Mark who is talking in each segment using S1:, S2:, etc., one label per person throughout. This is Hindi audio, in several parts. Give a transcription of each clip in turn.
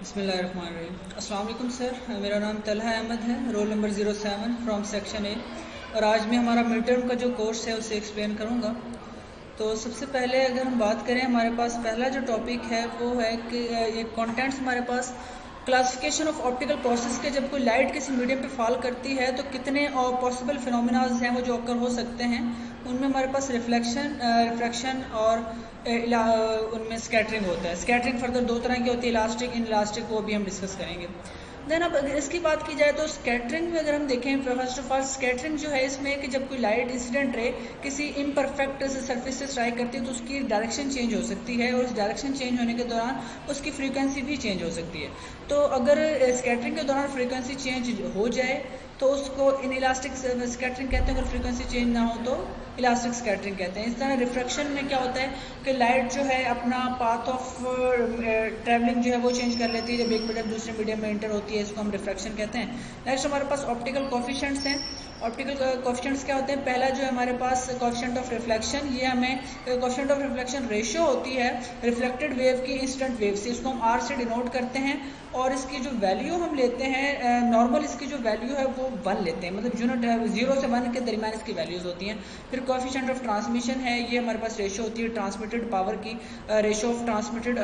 S1: बिस्मिल्लाहिर्रहमानिर्रहीम। अस्सलाम वालेकुम सर, मेरा नाम तलहा अहमद है, roll number 07 from section A. और आज मैं हमारा मिड टर्म का जो कोर्स है उसे एक्सप्लेन करूँगा। तो सबसे पहले अगर हम बात करें, हमारे पास पहला जो टॉपिक है वो है कि ये कंटेंट्स हमारे पास क्लासिफिकेशन ऑफ ऑप्टिकल प्रोसेस के जब कोई लाइट किसी मीडियम पे फॉल करती है तो कितने और पॉसिबल फिनोमिनाज हैं वो जो अकर हो सकते हैं। उनमें हमारे पास रिफ्रैक्शन और उनमें स्कैटरिंग होता है। स्कैटरिंग फर्दर दो तरह की होती है, इलास्टिक, इन इलास्टिक, वो भी हम डिस्कस करेंगे। देन अब अगर इसकी बात की जाए तो स्कैटरिंग में अगर हम देखें, फर्स्ट ऑफ ऑल स्कैटरिंग जो है इसमें कि जब कोई लाइट इंसिडेंट रे किसी इम्परफेक्ट सरफेस से स्ट्राइक करती है तो उसकी डायरेक्शन चेंज हो सकती है और उस डायरेक्शन चेंज होने के दौरान उसकी फ्रीक्वेंसी भी चेंज हो सकती है। तो अगर स्कैटरिंग के दौरान फ्रीक्वेंसी चेंज हो जाए तो उसको इन इलास्टिक स्कैटरिंग कहते हैं, अगर फ्रीक्वेंसी चेंज ना हो तो इलास्टिक स्कैटरिंग कहते हैं। इस तरह रिफ्रैक्शन में क्या होता है कि लाइट जो है अपना पाथ ऑफ ट्रैवलिंग जो है वो चेंज कर लेती है जब एक मीडियम दूसरे मीडियम में एंटर होती है, इसको हम रिफ्रैक्शन कहते हैं। नेक्स्ट हमारे पास ऑप्टिकल कोफिशिएंट्स हैं। ऑप्टिकल कोफिशिएंट्स क्या होते हैं? पहला जो है हमारे पास कोफिशिएंट ऑफ रिफ्लेक्शन, ये हमें कोफिशिएंट ऑफ रिफ्लेक्शन रेशियो होती है रिफ्लेक्टेड वेव की इंसिडेंट वेव से, इसको हम आर से डिनोट करते हैं। और इसकी जो वैल्यू हम लेते हैं नॉर्मल, इसकी जो वैल्यू है वो 1 लेते हैं, मतलब यूनिट 0 से 1 के दरमियान इसकी वैल्यूज़ होती हैं। फिर कोफिशिएंट ऑफ ट्रांसमिशन है, ये हमारे पास रेशियो होती है ट्रांसमिटेड पावर की, ratio of transmitted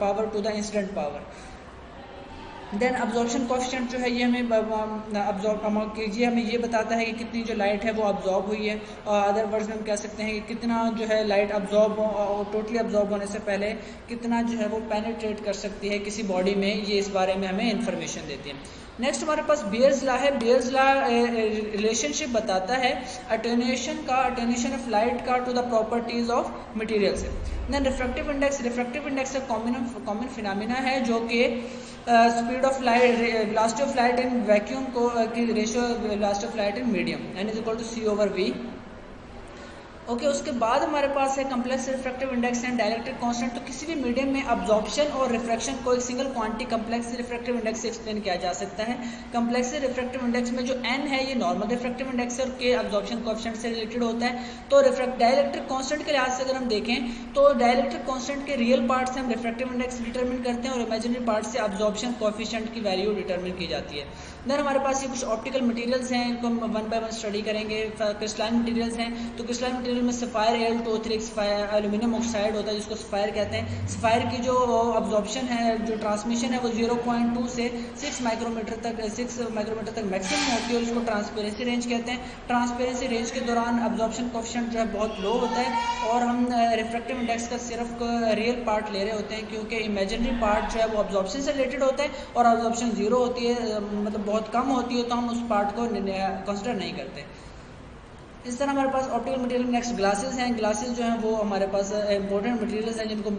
S1: power to the incident power. Then absorption coefficient जो है ये हमें ये बताता है कि कितनी जो लाइट है वो अब्जॉर्ब हुई है, और अदर वर्ड्स में हम कह सकते हैं कि कितना जो है लाइट अब्जॉर्ब और टोटली अब्जॉर्ब होने से पहले कितना जो है वो पेनिट्रेट कर सकती है किसी बॉडी में, ये इस बारे में हमें इंफॉर्मेशन देती है। नेक्स्ट हमारे पास बियर्स लॉ है। बियर्स लॉ रिलेशनशिप बताता है अटेन्यूएशन ऑफ लाइट का to the properties of material से। देन रिफ्रैक्टिव इंडेक्स एक कॉमन फिनोमिना है जो कि speed of light, velocity of light in vacuum को की ratio velocity of light in medium N is equal to C/V। Okay, उसके बाद हमारे पास है complex refractive index and dielectric constant. तो किसी भी मीडियम में अब्जॉर्प्शन और रिफ्रैक्शन को एक single quantity complex refractive index से एक्सप्लेन किया जा सकता है। कम्प्लेक्स रिफ्रैक्टिव इंडेक्स में जो n है ये नॉर्मल रिफ्रैक्टिव इंडेक्स है और k अब्जॉर्प्शन कोएफिशिएंट से रिलेटेड होता है। तो डाइलेक्ट्रिक कांस्टेंट के लिहाज से अगर हम देखें तो डाइलेक्ट्रिक कांस्टेंट के रियल पार्ट से हम रिफ्रैक्टिव इंडेक्स डिटरमिन करते हैं और इमेजिनरी पार्ट से अब्जॉर्प्शन कोएफिशिएंट की वैल्यू डिटरमिन की जाती है। देन हमारे पास ये कुछ ऑप्टिकल मटेरियल्स हैं, इनको हम 1 बाय 1 स्टडी करेंगे। क्रिस्टलाइन मटेरियल्स हैं, तो क्रिस्टलाइन मटेरियल में सफायर Al2O3 एल्यूमिनियम ऑक्साइड होता है जिसको सफायर कहते हैं। सफायर की जो अब्जॉर्प्शन है, जो ट्रांसमिशन है वो 0.2 से 6 माइक्रोमीटर तक मैक्सिमम होती है और इसको ट्रांसपेरेंसी रेंज कहते हैं। ट्रांसपेरेंसी रेंज के दौरान अब्जॉर्प्शन कोएफिशिएंट जो है बहुत लो होता है और हम रिफ्रैक्टिव इंडेक्स का सिर्फ रियल पार्ट ले रहे होते हैं क्योंकि इमेजिनरी पार्ट जो है वो अब्जॉर्प्शन से रिलेटेड होता है और अब्जॉर्प्शन 0 होती है, मतलब बहुत कम होती है, तो हम उस पार्ट को कंसिडर नहीं करते। इस तरह हमारे पास ऑप्टिकल मटेरियल में नेक्स्ट ग्लासेस हैं। ग्लासेस जो हैं वो हमारे पास इंपॉर्टेंट मटेरियल्स हैं जिनको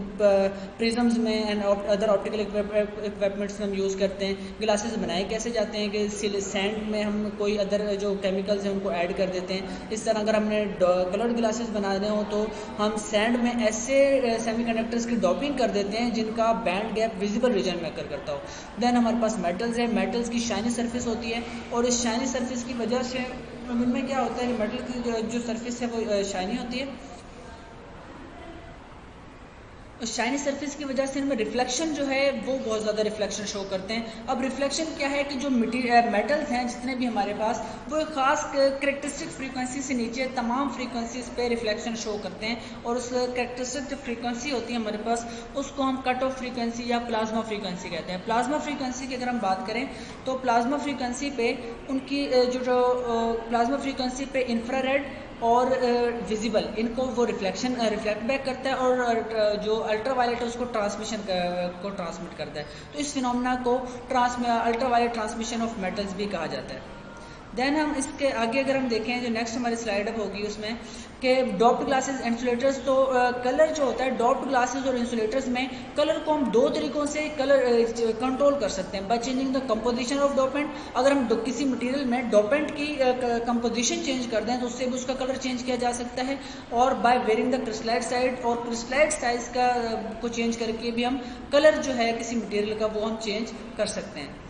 S1: प्रिज्म्स में एंड अदर ऑप्टिकल इक्विपमेंट्स में हम यूज़ करते हैं। ग्लासेस बनाए कैसे जाते हैं कि सैंड में हम कोई अदर जो केमिकल्स हैं उनको ऐड कर देते हैं। इस तरह अगर हमने कलर्ड ग्लासेस बनाने हो तो हम सैंड में ऐसे सेमीकंडक्टर्स की डॉपिंग कर देते हैं जिनका बैंड गैप विजिबल रीजन में अकर करता हो। देन हमारे पास मेटल्स है। मेटल्स की शाइनी सरफेस होती है और इस शाइनी सरफेस की वजह से इनमें क्या होता है कि मेटल की जो सरफेस है वो शाइनी होती है। शाइनी सरफेस की वजह से इनमें रिफ्लेक्शन जो है वो बहुत ज़्यादा रिफ्लेक्शन शो करते हैं। अब रिफ्लेक्शन क्या है कि जो मेटल्स हैं जितने भी हमारे पास वो एक ख़ास करेक्टरिस्टिक फ्रीक्वेंसी से नीचे तमाम फ्रीक्वेंसीज पे रिफ्लेक्शन शो करते हैं और उस करेक्टरिस्टिक जो फ्रीक्वेंसी होती है हमारे पास उसको हम कट ऑफ फ्रीक्वेंसी या प्लाज्मा फ्रीक्वेंसी कहते हैं। प्लाज्मा फ्रीक्वेंसी की अगर हम बात करें तो प्लाज्मा फ्रीक्वेंसी पे उनकी जो प्लाज्मा फ्रीक्वेंसी पे इंफ्रारेड और विजिबल इनको वो रिफ्लेक्ट बैक करता है और जो अल्ट्रावायलेट है उसको ट्रांसमिशन को ट्रांसमिट करता है। तो इस फिनोमेना को अल्ट्रावायलेट ट्रांसमिशन ऑफ मेटल्स भी कहा जाता है। देन हम इसके आगे अगर हम देखें, जो नेक्स्ट हमारी स्लाइड अब होगी उसमें कि डॉप्ड ग्लासेस इंसुलेटर्स। तो कलर जो होता है डॉप्ड ग्लासेस और इंसुलेटर्स में कलर को हम दो तरीकों से कंट्रोल कर सकते हैं। By changing the composition of dopant, अगर हम किसी मटेरियल में डोपेंट की कंपोजिशन चेंज कर दें तो उससे भी उसका कलर चेंज किया जा सकता है। और by varying the crystallite size, और क्रिस्टलाइट साइज को चेंज करके भी हम कलर जो है किसी मटेरियल का वो हम चेंज कर सकते हैं।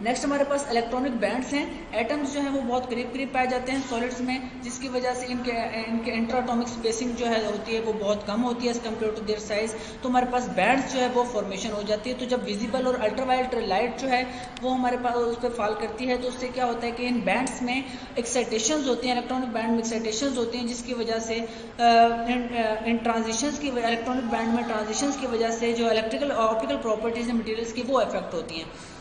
S1: नेक्स्ट हमारे पास इलेक्ट्रॉनिक बैंड्स हैं। एटम्स जो है वो बहुत करीब करीब पाए जाते हैं सॉलिड्स में, जिसकी वजह से इनके इंट्राटॉमिक स्पेसिंग जो है होती है वो बहुत कम होती है as compare to their size. तो हमारे पास बैंड्स जो है वो फॉर्मेशन हो जाती है। तो जब विजिबल और अल्ट्रावायलेट लाइट जो है वो हमारे पास उस पर फॉल करती है, तो उससे क्या होता है कि इन बैंड्स में एक्साइटेशंस होती हैं, इलेक्ट्रॉनिक बैंड में एक्साइटेशंस होती हैं, जिसकी वजह से इन ट्रांजिशंस की इलेक्ट्रॉनिक बैंड में ट्रांजिशंस की वजह से जो इलेक्ट्रिकल ऑप्टिकल प्रॉपर्टीज है मटेरियल्स की वो इफेक्ट होती हैं।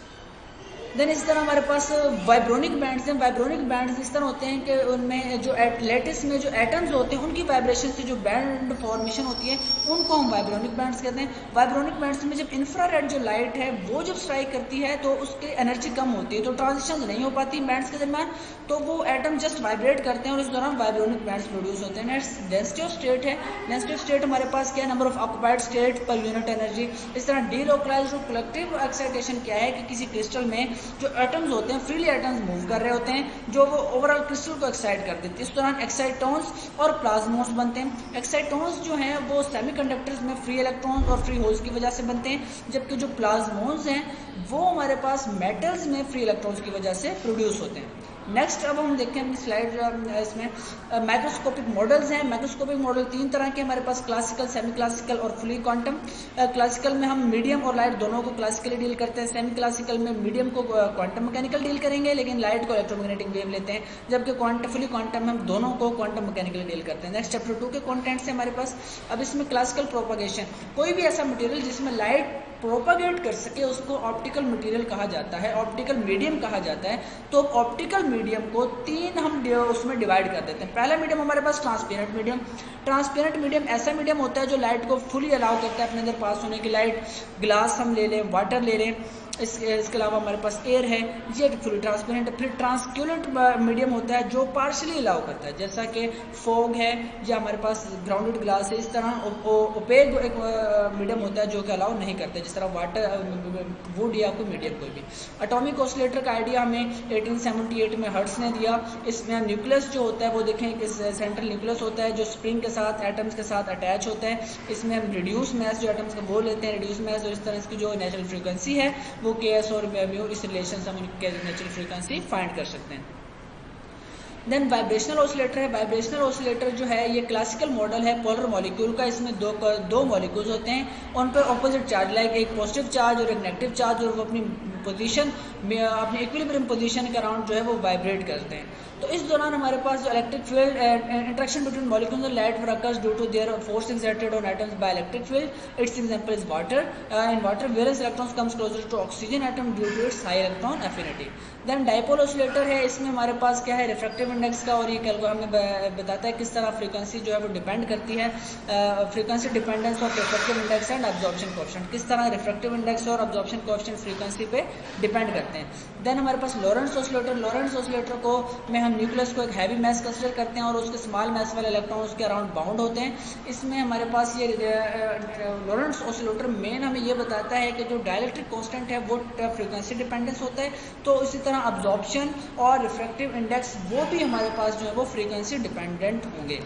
S1: देन इस तरह हमारे पास वाइब्रोनिक बैंड्स हैं। वाइब्रोनिक बैंड्स इस तरह होते हैं कि उनमें जो लेटिस में जो एटम्स होते हैं उनकी वाइब्रेशन से जो बैंड फॉर्मेशन होती है उनको हम वाइब्रोनिक बैंड्स कहते हैं। वाइब्रोनिक बैंड्स में जब इंफ्रारेड जो लाइट है वो जब स्ट्राइक करती है तो उसकी एनर्जी कम होती है, तो ट्रांजिशन नहीं हो पाती बैंड्स के दरमियान, तो वो एटम जस्ट वाइब्रेट करते हैं और इस दौरान वाइब्रोनिक बैंड्स प्रोड्यूस होते हैं। नेक्स्ट डेंसिटी ऑफ स्टेट है। डेंसिटी ऑफ स्टेट हमारे पास क्या है, number of occupied state per unit energy. इस तरह डीलोकलाइज्ड और कलेक्टिव एक्साइटेशन क्या है कि किसी क्रिस्टल में जो एटम्स होते हैं फ्रीली एटम्स मूव कर रहे होते हैं जो वो ओवरऑल क्रिस्टल को एक्साइट कर देती है। इस दौरान एक्साइटॉन्स और प्लाज्मॉन्स बनते हैं। एक्साइटॉन्स जो हैं वो सेमीकंडक्टर्स में फ्री इलेक्ट्रॉन्स और फ्री होल्स की वजह से बनते हैं, जबकि जो प्लाज्मॉन्स हैं वो हमारे पास मेटल्स में फ्री इलेक्ट्रॉन्स की वजह से प्रोड्यूस होते हैं। नेक्स्ट अब हम देखें अपनी स्लाइड इसमें माइक्रोस्कोपिक मॉडल्स हैं। माइक्रोस्कोपिक मॉडल तीन तरह के हमारे पास, क्लासिकल, सेमी क्लासिकल और फुली क्वांटम। क्लासिकल में हम मीडियम और लाइट दोनों को क्लासिकली डील करते हैं। सेमी क्लासिकल में मीडियम को क्वांटम मैकेनिकल डील करेंगे लेकिन लाइट को इलेक्ट्रोमैग्नेटिक वेव लेते हैं, जबकि फुली क्वांटम में हम दोनों को क्वांटम मैकेनिकली डील करते हैं। नेक्स्ट चैप्टर 2 के कॉन्टेंट्स हैं हमारे पास। अब इसमें क्लासिकल प्रोपागेशन, कोई भी ऐसा मटेरियल जिसमें लाइट प्रोपागेट कर सके उसको ऑप्टिकल मटेरियल कहा जाता है, ऑप्टिकल मीडियम कहा जाता है। तो ऑप्टिकल मीडियम को तीन हम उसमें डिवाइड कर देते हैं। पहला मीडियम हमारे पास ट्रांसपेरेंट मीडियम। ट्रांसपेरेंट मीडियम ऐसा मीडियम होता है जो लाइट को फुली अलाउ करता है अपने अंदर पास होने की। लाइट ग्लास हम ले लें, वाटर ले लें, इसके अलावा हमारे पास एयर है, ये फुली ट्रांसपेरेंट। फिर ट्रांसक्यूलेंट मीडियम होता है जो पार्शली अलाउ करता है, जैसा कि फॉग है या हमारे पास ग्राउंडेड ग्लास है। इस तरह ओपेक एक मीडियम होता है जो कि अलाउ नहीं करता, जिस तरह वाटर, वुड या कोई मीडियम कोई भी। एटॉमिक ऑसिलेटर का आइडिया हमें 1878 में हर्ट्ज ने दिया। इसमें न्यूक्लियस जो होता है वो देखें कि सेंट्रल न्यूक्लियस होता है जो स्प्रिंग के साथ एटम्स के साथ अटैच होता है। इसमें हम रिड्यूस मैस जो एटम्स का वो लेते हैं, रिड्यूस मैस, और इस तरह इसकी जो नेचुरल फ्रीक्वेंसी है वो KS और म्यू, इस रिलेशन से हम उनकी नेचुरल फ्रीक्वेंसी फाइंड कर सकते हैं। देन वाइब्रेशनल ऑसिलेटर है। वाइब्रेशनल ऑसिलेटर जो है ये क्लासिकल मॉडल है पोलर मॉलिक्यूल का। इसमें दो मॉलिक्यूल्स होते हैं, उन पर ऑपोजिट चार्ज, लाइक एक पॉजिटिव चार्ज और एक नेगेटिव चार्ज, और वो अपनी पोजीशन में, अपनी इक्विलिब्रियम पोजीशन के अराउंड जो है वो वाइब्रेट करते हैं। तो इस दौरान हमारे पास जो electric field interaction between molecules and light occurs due to their force exerted on atoms by electric field. Its example is water. In water, various electrons comes closer to oxygen atom due to its high electron affinity. Then dipole oscillator है। इसमें हमारे पास क्या है, रिफ्रैक्टिव इंडेक्स का, और ये कैलकुलेट हमें बताता है किस तरह फ्रीक्वेंसी जो है वो डिपेंड करती है, frequency dependence of refractive index and absorption coefficient, किस तरह रिफ्रैक्टिव इंडेक्स और अब्जॉर्प्शन कोएफिशिएंट फ्रीक्वेंसी पे डिपेंड करते हैं। देन हमारे पास लॉरेंट्ज ऑसिलेटर। लॉरेंट्ज ऑसिलेटर को में हम न्यूक्लियस को एक हैवी मैस कंसिडर करते हैं और उसके स्मॉल मैस वाले इलेक्ट्रॉन उसके अराउंड बाउंड होते हैं। इसमें हमारे पास ये लॉरेंट्ज ऑसिलेटर मेन हमें ये बताता है कि जो डाइलेक्ट्रिक कांस्टेंट है वो फ्रीक्वेंसी डिपेंडेंस होता है, तो इसी तरह अब्जॉर्प्शन और रिफ्रैक्टिव इंडेक्स वो भी हमारे पास जो है वो फ्रीक्वेंसी डिपेंडेंट होंगे।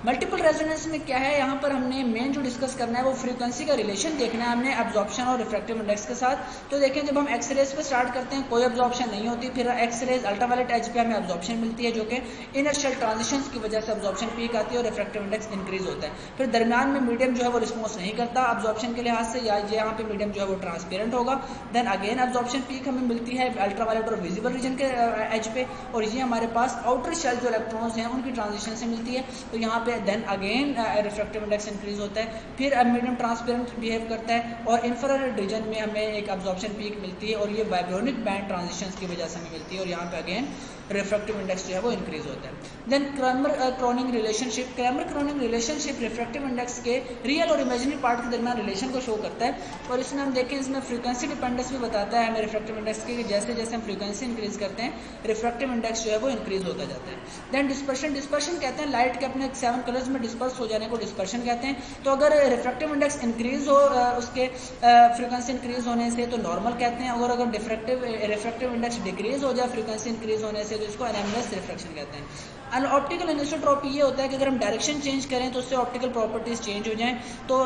S1: मल्टीपल रेजोनेंस में क्या है, यहाँ पर हमने मेन जो डिस्कस करना है वो फ्रीक्वेंसी का रिलेशन देखना है हमने एब्जॉर्प्शन और रिफ्रैक्टिव इंडेक्स के साथ। तो देखें जब हम एक्सरेज पे स्टार्ट करते हैं कोई एब्जॉर्प्शन नहीं होती, फिर एक्सरेज अल्ट्रावायलेट एज पे हमें एब्जॉर्प्शन मिलती है जो कि इनर्शियल ट्रांजिशंस की वजह से एब्जॉर्प्शन पीक आती है और रिफ्रैक्टिव इंडेक्स इंक्रीज होता है। फिर दरमियान में मीडियम जो है वो रिस्पॉन्स नहीं करता एब्जॉर्प्शन के लिहाज से, या यहाँ पे मीडियम जो है वो ट्रांसपेरेंट होगा। देन अगेन एब्जॉर्प्शन पीक हमें मिलती है अल्ट्रावायलेट और विजिबल रीजन के एज पे, और ये हमारे पास आउटर शेल जो इलेक्ट्रॉन्स हैं उनकी ट्रांजिशन से मिलती है। तो यहाँ पे then again refractive index increase होता है, फिर मीडियम ट्रांसपेरेंट बिहेव करता है, और इंफ्रारेड रीजन में हमें एक एब्जॉर्प्शन पीक मिलती है, और ये वाइब्रोनिक बैंड ट्रांजिशंस की वजह से हमें मिलती है, और यहाँ पे अगेन रिफ्रैक्टिव इंडेक्स जो है वो इंक्रीज होता है। Then Kramers Kronig relationship. Kramers Kronig relationship refractive index के रियल और इमेजिनरी पार्ट के दरमियान रिलेशन को शो करता है, और इसमें हम देखें इसमें फ्रीक्वेंसी डिपेंडेंस भी बताता है हमें रिफ्रैक्टिव इंडेक्स के, जैसे जैसे हम फ्रीक्वेंसी इंक्रीज करते हैं रिफ्रैक्टिव इंडेक्स जो है वो इंक्रीज होता जाता है। Then dispersion. डिस्पर्शन कहते हैं लाइट के अपने 7 कलर्स में डिस्पर्स हो जाने को डिस्पर्शन कहते हैं। तो अगर रिफ्रैक्टिव इंडेक्स इंक्रीज हो उसके फ्रीक्वेंसी इंक्रीज होने से तो नॉर्मल कहते हैं, अगर रिफ्रैक्टिव इंडेक्स डिक्रीज हो जाए फ्रीक्वेंसी इंक्रीज होने से तो इसको एनोमलस रिफ्रैक्शन कहते हैं। ऑप्टिकल एनिसोट्रॉपी ये होता है कि अगर हम डायरेक्शन चेंज करें तो उससे ऑप्टिकल प्रॉपर्टीज चेंज हो जाएं। तो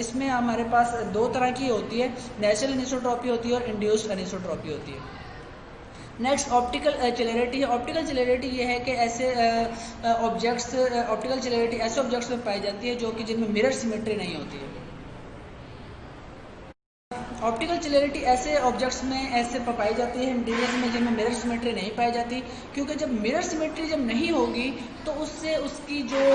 S1: इसमें हमारे पास दो तरह की होती है, नेचुरल एनिसोट्रॉपी होती है और इंड्यूस्ड एनिसोट्रॉपी होती है। नेक्स्ट ऑप्टिकल चेलेरिटी है। ऑप्टिकल चेलेरिटी ये है कि ऐसे ऑब्जेक्ट्स ऑप्टिकल चेलेरिटी ऐसे ऑब्जेक्ट्स में पाई जाती है जो कि जिनमें मिरर सिमेट्री नहीं होती है। ऑप्टिकल चेलेरिटी ऐसे ऑब्जेक्ट्स में ऐसे पाई जाती है मटीरियल में जिनमें मिरर सिमेट्री नहीं पाई जाती, क्योंकि जब मिरर सिमेट्री जब नहीं होगी तो उससे उसकी जो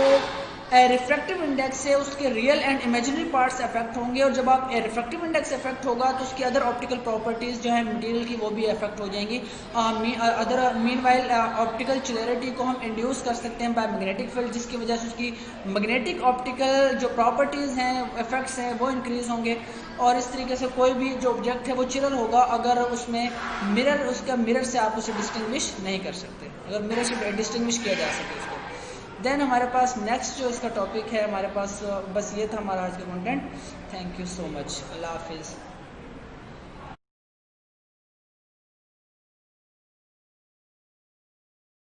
S1: रिफ्रैक्टिव इंडेक्स है उसके real and imaginary parts affect होंगे, और जब आप रिफ्रैक्टिव इंडेक्स अफेक्ट होगा तो उसकी अदर ऑप्टिकल प्रॉपर्टीज़ जो है मटेरियल की वो भी अफेक्ट हो जाएंगी। मीनवाइल ऑप्टिकल चेलेरिटी को हम इंड्यूस कर सकते हैं बाय मैग्नेटिक फील्ड, जिसकी वजह से उसकी मैग्नेटिक ऑप्टिकल जो प्रॉपर्टीज़ हैं इफेक्ट्स हैं वो इंक्रीज़ होंगे, और इस तरीके से कोई भी जो ऑब्जेक्ट है वो चिरल होगा अगर उसमें मिरर उसका मिरर से आप उसे डिस्टिंग्विश नहीं कर सकते, अगर मिरर से डिस्टिंग्विश किया जा सके उसको। देन हमारे पास नेक्स्ट जो इसका टॉपिक है हमारे पास बस ये था हमारा आज का content. Thank you so much. अल्लाह हाफिज़।